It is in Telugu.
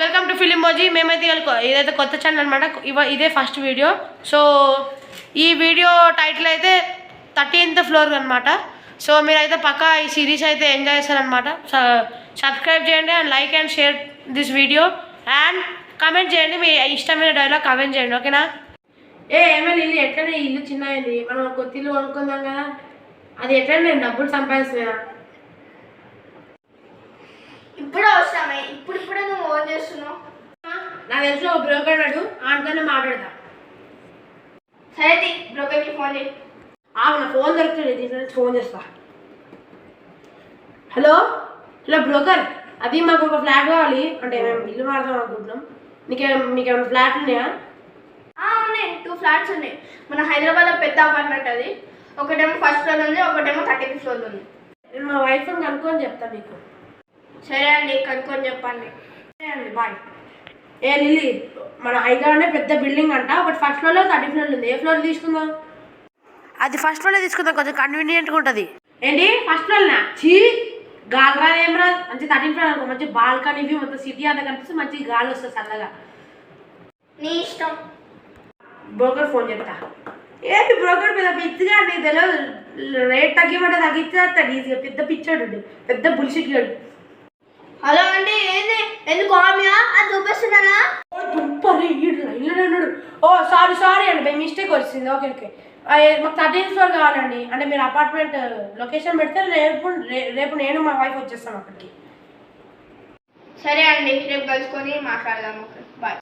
Welcome to film మోజీ. మేమైతే ఇదైతే కొత్త ఛానల్ అనమాట. ఇదే ఫస్ట్ వీడియో. సో ఈ వీడియో టైటిల్ అయితే 13th ఫ్లోర్ అనమాట. సో మీరైతే పక్కా ఈ సిరీస్ అయితే ఎంజాయ్ చేస్తారనమాట. సబ్స్క్రైబ్ చేయండి and like and share this video and comment చేయండి. మీ ఇష్టమైన డైలాగ్ కామెంట్ చేయండి, ఓకేనా? ఏమైనా ఇల్లు ఎట్లనే ఇల్లు చిన్న అయింది. మనం కొత్త ఇల్లు కొనుక్కుందాం కదా, అది ఎట్లా నేను డబ్బులు సంపాదిస్తున్నా. ఇప్పుడు అవసరమే, ఇప్పుడే నువ్వు ఫోన్ చేస్తున్నావు. నాకు తెలిసిన ఒక బ్రోకర్ అన్నాడు, ఆయనతోనే మాట్లాడతా. సరే బ్రోకర్కి ఫోన్ చేయి. నా ఫోన్ దొరుకుతుంది, తీసుకొని ఫోన్ చేస్తా. హలో హలో బ్రోకర్, అది మాకు ఒక ఫ్లాట్ కావాలి. అంటే మేము ఇల్లు మారుదాం అనుకుంటున్నాం. మీకేమైనా ఫ్లాట్లు ఉన్నాయా? ఉన్నాయి, 2 ఫ్లాట్స్ ఉన్నాయి. మన హైదరాబాద్లో పెద్ద అపార్ట్మెంట్ అది. ఒకటేమో ఫస్ట్ ఫ్లోర్ ఉంది, ఒకటేమో 13th ఫ్లోర్ ఉంది. నేను మా వైఫ్ని కనుక్కొని చెప్తాను మీకు. సరే అండి, కనుక్కొని చెప్పండి. సరే అండి, బాయ్. లిల్లీ, మన హైదరాబాద్లో పెద్ద బిల్డింగ్ అంట. ఒకటి ఫస్ట్ ఫ్లోర్లో 13th ఫ్లోర్ ఉంది. ఏ ఫ్లోర్ తీసుకుందాం? అది ఫస్ట్ ఫ్లోర్లో తీసుకుందాం, కొంచెం కన్వీనియంట్గా ఉంటుంది. ఏంటి ఫస్ట్ ఫ్లోర్నా? గాలి ఏం రాదు. మంచి 13th ఫ్లోర్ అనుకో, మంచి బాల్కనీ వ్యూ, మొత్తం సిటీ అంతా కనిపిస్తే మంచి గాలి వస్తుంది చల్లగా. నీ ఇష్టం. బ్రోకర్ ఫోన్ చెప్తా. ఏంటి బ్రోకర్ పెద్ద పిచ్చిగా, నీకు తెలియదు. రేట్ తగ్గిమంటే తగ్గించేస్తాడు ఈజీగా. పెద్ద పిచ్చాడు, పెద్ద బుల్షిట్గాడు. హలో అండి, ఏంది? ఎందుకు ఆమెయా అది చూపిస్తున్నానా? ఉన్నాడు. సారీ అండి, బై మిస్టేక్ వచ్చింది. ఓకే మాకు 13th ఫ్లోర్ కావాలండి. అంటే మీరు అపార్ట్మెంట్ లొకేషన్ పెడితే రేపు నేను మా వైఫ్ వచ్చేస్తాం అక్కడికి. సరే అండి, రేపు కలుసుకొని మాట్లాడదాం. బాయ్.